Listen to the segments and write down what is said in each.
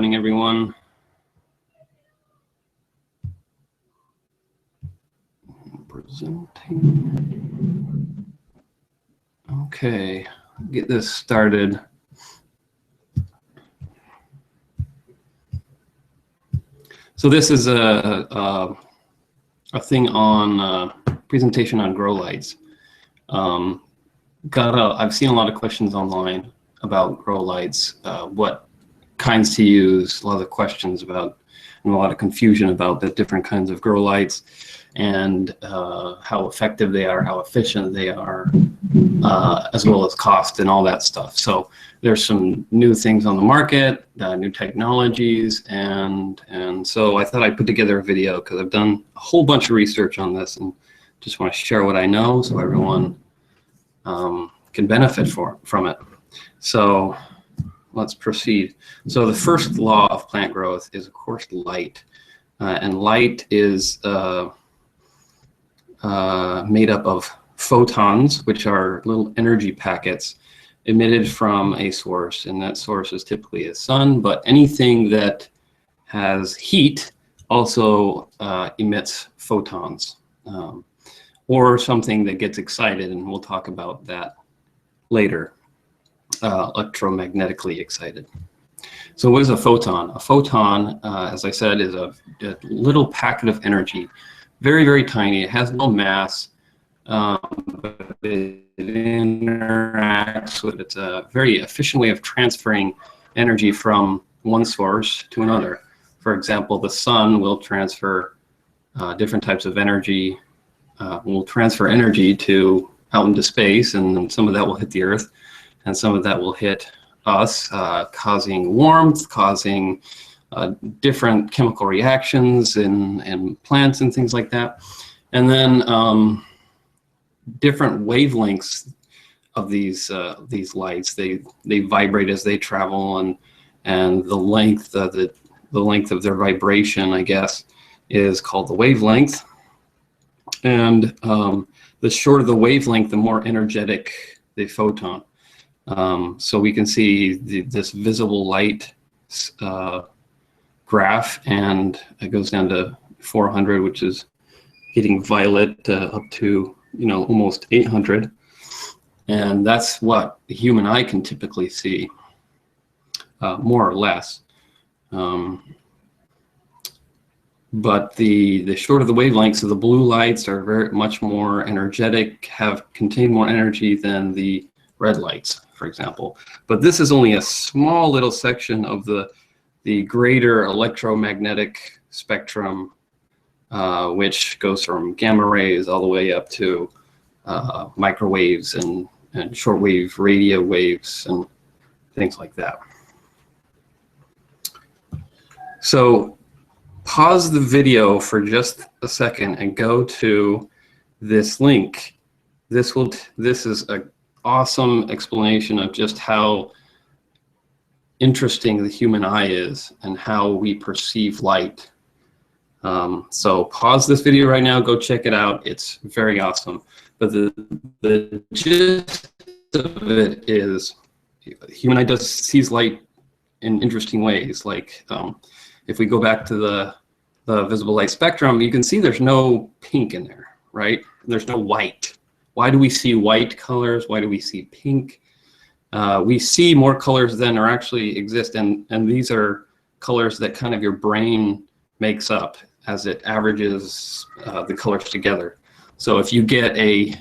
morning, everyone. Presenting. Okay, get this started. So this is a thing on presentation on grow lights. I've seen a lot of questions online about grow lights, what kinds to use, a lot of questions about, and a lot of confusion about the different kinds of grow lights and how effective they are, how efficient they are, as well as cost and all that stuff. So there's some new things on the market, new technologies, and so I thought I'd put together a video because I've done a whole bunch of research on this and just want to share what I know so everyone can benefit from it. So let's proceed. So the first law of plant growth is, of course, light. And light is made up of photons, which are little energy packets emitted from a source. And that source is typically a sun, but anything that has heat also emits photons. Or something that gets excited, and we'll talk about that later, electromagnetically excited. So what is a photon? A photon, as I said, is a little packet of energy, very, very tiny. It has no mass, but it interacts with, it's a very efficient way of transferring energy from one source to another. For example, the sun will transfer different types of energy, will transfer energy out into space, and some of that will hit the Earth, and some of that will hit us, causing warmth, causing different chemical reactions in plants and things like that. And then different wavelengths of these lights, they vibrate as they travel, and the length of their vibration, I guess, is called the wavelength. And the shorter the wavelength, the more energetic the photon. So we can see this visible light graph, and it goes down to 400, which is getting violet, up to almost 800, and that's what the human eye can typically see, more or less. But the shorter the wavelengths of the blue lights are very much more energetic, contain more energy than the red lights, for example. But this is only a small little section of the greater electromagnetic spectrum, which goes from gamma rays all the way up to microwaves and shortwave radio waves and things like that. So pause the video for just a second and go to this link. This is an awesome explanation of just how interesting the human eye is and how we perceive light. So pause this video right now, go check it out. It's very awesome. But the gist of it is, the human eye sees light in interesting ways. Like if we go back to the visible light spectrum, you can see there's no pink in there, right? There's no white. Why do we see white colors? Why do we see pink? We see more colors than are actually exist, and these are colors that kind of your brain makes up as it averages the colors together. So if you get a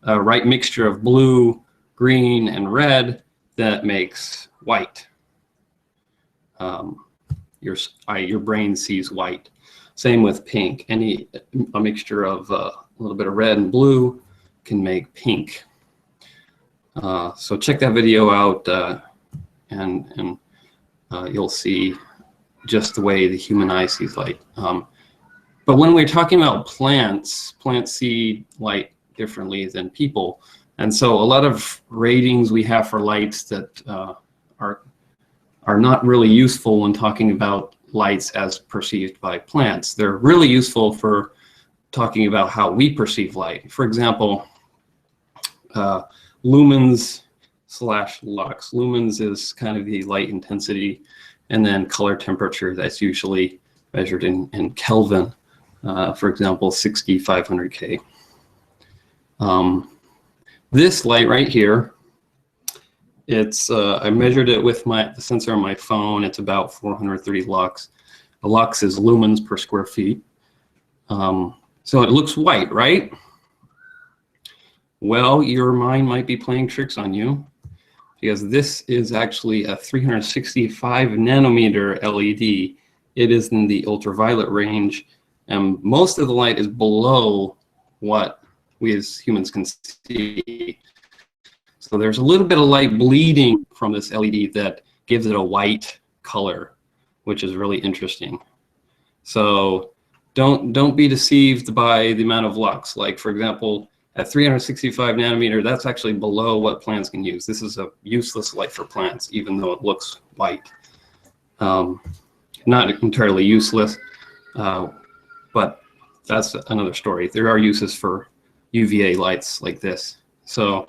right mixture of blue, green, and red, that makes white. Your brain sees white. Same with pink. A mixture of a little bit of red and blue can make pink. So check that video out, and you'll see just the way the human eye sees light. But when we're talking about plants see light differently than people. And so a lot of ratings we have for lights that are not really useful when talking about lights as perceived by plants. They're really useful for talking about how we perceive light. For example, lumens / lux. Lumens is kind of the light intensity, And then color temperature, that's usually measured in Kelvin, for example, 6,500 K. This light right here, it's I measured it with the sensor on my phone. It's about 430 lux. A lux is lumens per square feet. So it looks white, right? Well, your mind might be playing tricks on you, because this is actually a 365 nanometer LED. It is in the ultraviolet range, and most of the light is below what we as humans can see. So there's a little bit of light bleeding from this LED that gives it a white color, which is really interesting. So don't be deceived by the amount of lux. Like, for example, at 365 nanometer, that's actually below what plants can use. This is a useless light for plants, even though it looks white. Not entirely useless, but that's another story. There are uses for UVA lights like this. So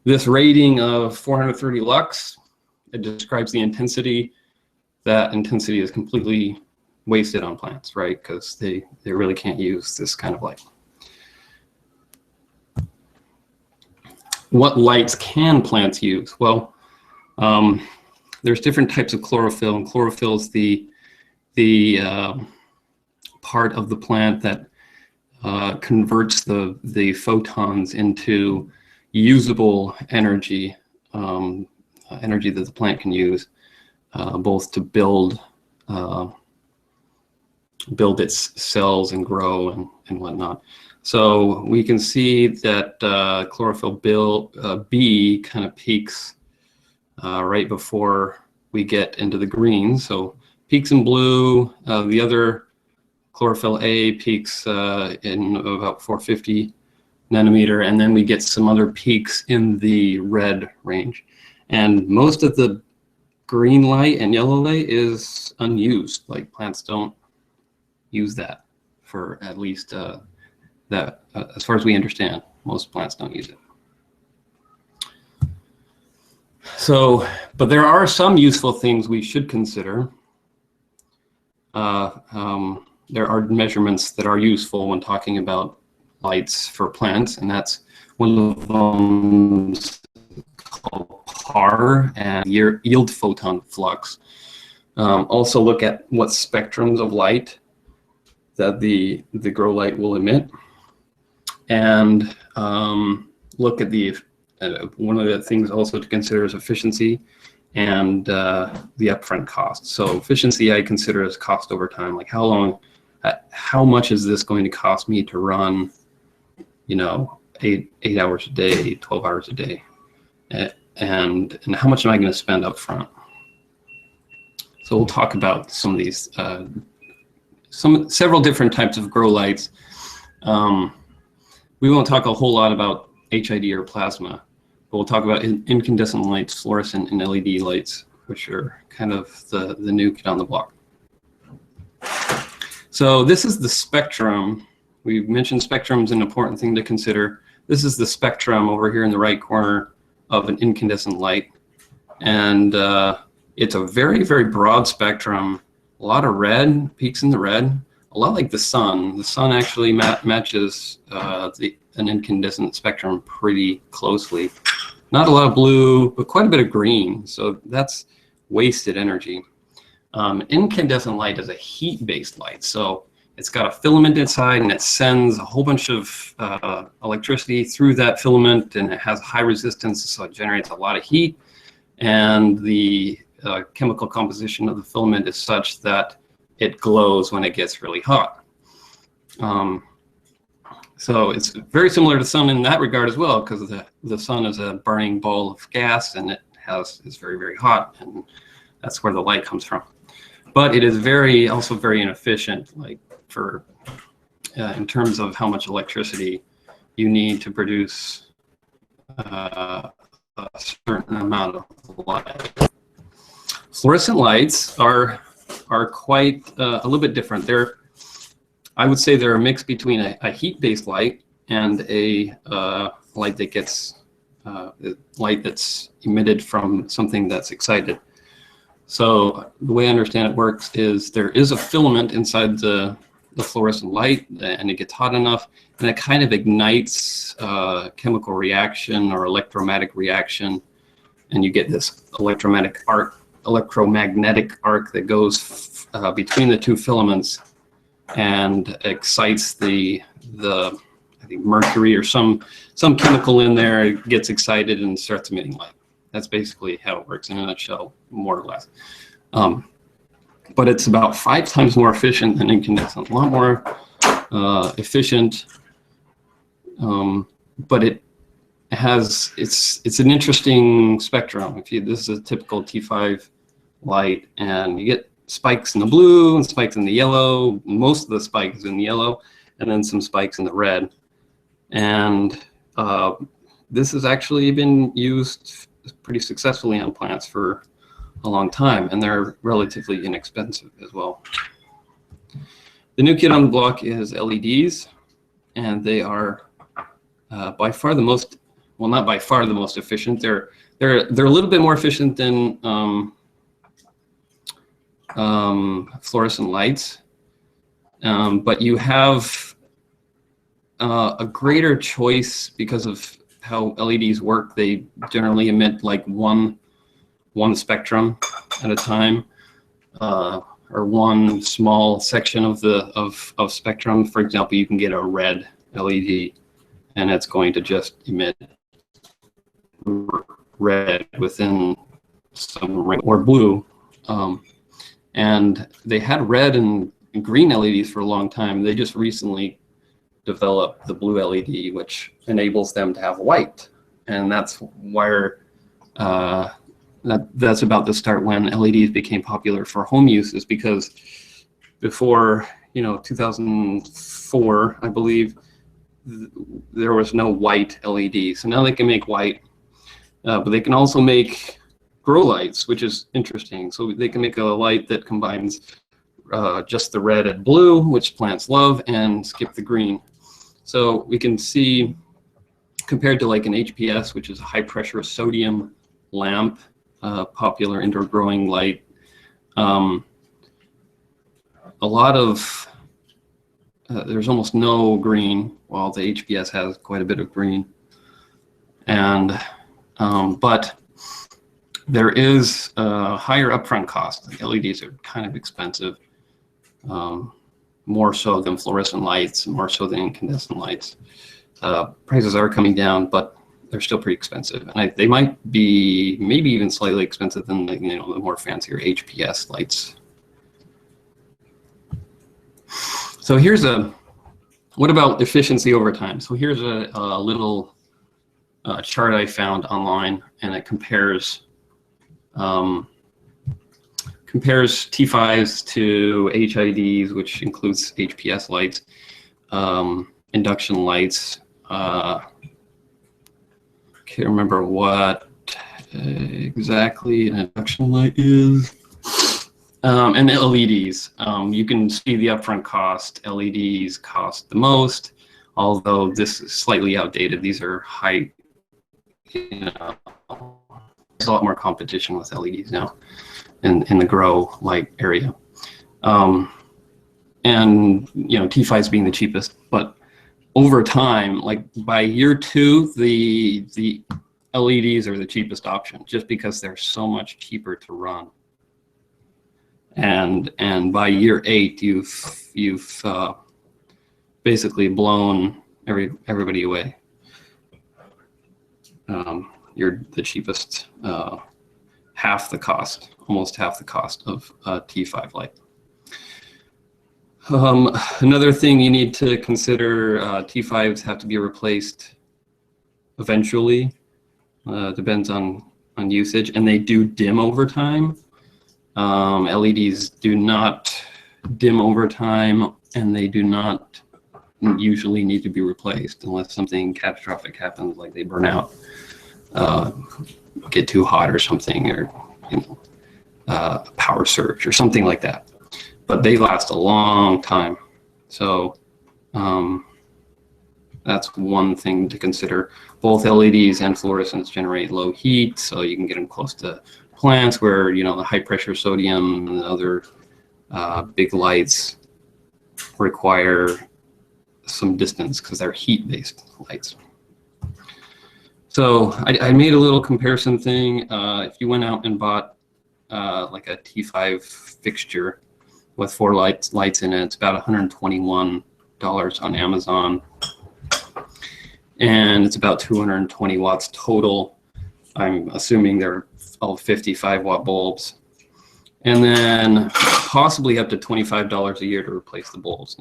this rating of 430 lux, it describes the intensity. That intensity is completely wasted on plants, right? Because they really can't use this kind of light. What lights can plants use? Well, there's different types of chlorophyll, and chlorophyll is the part of the plant that converts the photons into usable energy, energy that the plant can use, both to build its cells and grow and whatnot. So we can see that chlorophyll B kind of peaks right before we get into the green. So peaks in blue. The other chlorophyll A peaks in about 450 nanometer, and then we get some other peaks in the red range. And most of the green light and yellow light is unused. Like, plants don't use that, for at least as far as we understand. Most plants don't use it. So, but there are some useful things we should consider. There are measurements that are useful when talking about lights for plants, and that's one of them called PAR and yield photon flux. Also look at what spectrums of light that the grow light will emit, and look at one of the things also to consider is efficiency and the upfront cost. So efficiency I consider as cost over time, like how much is this going to cost me to run, 8 hours a day, 12 hours a day, and how much am I going to spend up front? So we'll talk about some of these, several different types of grow lights. We won't talk a whole lot about HID or plasma, but we'll talk about incandescent lights, fluorescent, and LED lights, which are kind of the new kid on the block. So this is the spectrum. We've mentioned spectrum is an important thing to consider. This is the spectrum over here in the right corner of an incandescent light. And it's a very, very broad spectrum. A lot of red, peaks in the red, a lot like the sun. The sun actually matches an incandescent spectrum pretty closely. Not a lot of blue, but quite a bit of green. So that's wasted energy. Incandescent light is a heat-based light. So it's got a filament inside, and it sends a whole bunch of electricity through that filament, and it has high resistance, so it generates a lot of heat. And the chemical composition of the filament is such that it glows when it gets really hot. So it's very similar to the sun in that regard as well, because the sun is a burning ball of gas, and it's very, very hot, and that's where the light comes from. But it is also very inefficient, like in terms of how much electricity you need to produce a certain amount of light. Fluorescent lights are quite a little bit different. I would say they're a mix between a heat-based light and a light that gets light that's emitted from something that's excited. So the way I understand it works is there is a filament inside the fluorescent light, and it gets hot enough, and it kind of ignites a chemical reaction or electromagnetic reaction, and you get this electromagnetic arc that goes between the two filaments and excites the I think mercury or some chemical in there. It gets excited and starts emitting light. That's basically how it works in a nutshell, more or less. But it's about 5 times more efficient than incandescent, a lot more efficient. But it's an interesting spectrum. This is a typical T5 light, and you get spikes in the blue and spikes in the yellow. Most of the spikes in the yellow, and then some spikes in the red. And this has actually been used pretty successfully on plants for a long time, and they're relatively inexpensive as well. The new kid on the block is LEDs, and they are by far the most, well, not by far the most efficient. They're a little bit more efficient than fluorescent lights, but you have a greater choice because of how LEDs work. They generally emit like one spectrum at a time, or one small section of spectrum. For example, you can get a red LED, and it's going to just emit red within some ring, or blue. And they had red and green LEDs for a long time. They just recently developed the blue LED, which enables them to have white, and that's where that's about to start when LEDs became popular for home uses, because before 2004, I believe, there was no white LED. So now they can make white, but they can also make grow lights, which is interesting. So they can make a light that combines just the red and blue, which plants love, and skip the green. So we can see, compared to like an HPS, which is a high pressure sodium lamp, popular indoor growing light, a lot of, there's almost no green, while the HPS has quite a bit of green. And, but there is a higher upfront cost. The LEDs are kind of expensive, more so than fluorescent lights, more so than incandescent lights. Prices are coming down, but they're still pretty expensive. And they might be maybe even slightly expensive than the more fancier HPS lights. So here's what about efficiency over time? So here's a little chart I found online, and it compares T5s to HIDs, which includes HPS lights, induction lights. Can't remember what exactly an induction light is. And LEDs. You can see the upfront cost. LEDs cost the most, although this is slightly outdated. These are high, there's a lot more competition with LEDs now in the grow light area. And T5s being the cheapest, but over time, like by year 2, the LEDs are the cheapest option, just because they're so much cheaper to run. And by year 8, you've basically blown everybody away. You're the cheapest, half the cost, almost half the cost of a T5 light. Another thing you need to consider, T5s have to be replaced eventually. Depends on usage, and they do dim over time. LEDs do not dim over time, and they do not usually need to be replaced unless something catastrophic happens, like they burn out, get too hot or something, or a power surge or something like that. But they last a long time. So that's one thing to consider. Both LEDs and fluorescents generate low heat, so you can get them close to plants where, you know, the high pressure sodium and other big lights require some distance because they're heat-based lights. So I made a little comparison thing. If you went out and bought like a T5 fixture with 4 lights in it, it's about $121 on Amazon, and it's about 220 watts total. I'm assuming they're all 55-watt bulbs, and then possibly up to $25 a year to replace the bulbs,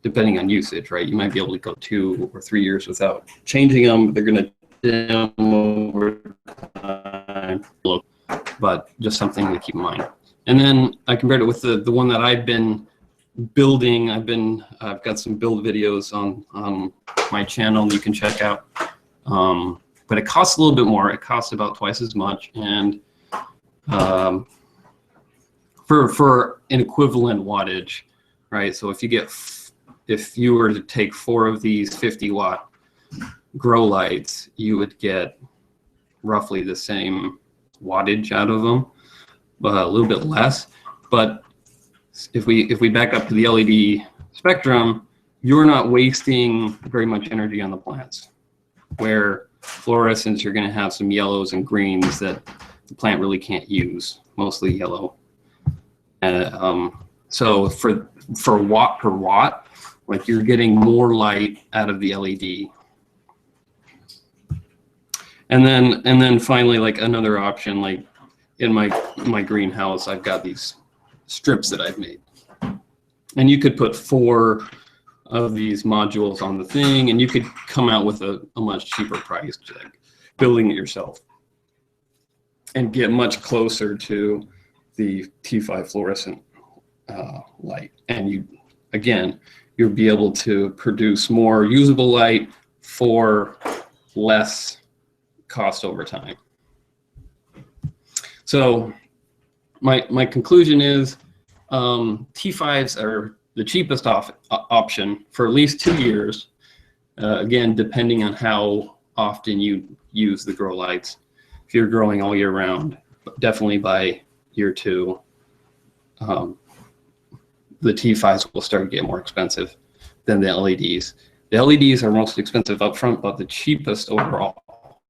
depending on usage, right? You might be able to go 2 or 3 years without changing them. They're going to dim over time, but just something to keep in mind. And then I compared it with the one that I've been building. I've got some build videos on my channel you can check out. But it costs a little bit more. It costs about twice as much, and for an equivalent wattage, right? So if you were to take 4 of these 50-watt grow lights, you would get roughly the same wattage out of them, a little bit less. But if we back up to the LED spectrum, you're not wasting very much energy on the plants. Where fluorescence, you're going to have some yellows and greens that the plant really can't use, mostly yellow. So for watt per watt, like, you're getting more light out of the LED. And then finally, like, another option, like in my greenhouse, I've got these strips that I've made, and you could put 4 of these modules on the thing, and you could come out with a much cheaper price, like building it yourself, and get much closer to the T5 fluorescent light. And you'll be able to produce more usable light for less cost over time. So my conclusion is T5s are the cheapest option for at least 2 years. Again, depending on how often you use the grow lights. If you're growing all year round, definitely by year 2, the T5s will start to get more expensive than the LEDs. The LEDs are most expensive up front, but the cheapest overall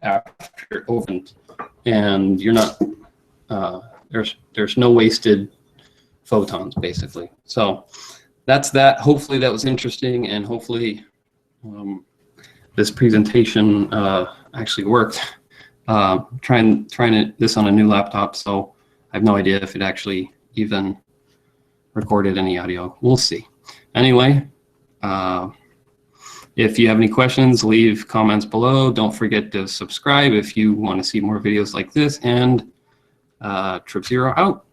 after opened. And you're not there's no wasted photons, basically. So that's that. Hopefully that was interesting, and hopefully this presentation actually worked. Trying this on a new laptop, so I have no idea if it actually even recorded any audio. We'll see. Anyway, if you have any questions, leave comments below. Don't forget to subscribe if you want to see more videos like this, and Trip Zero out.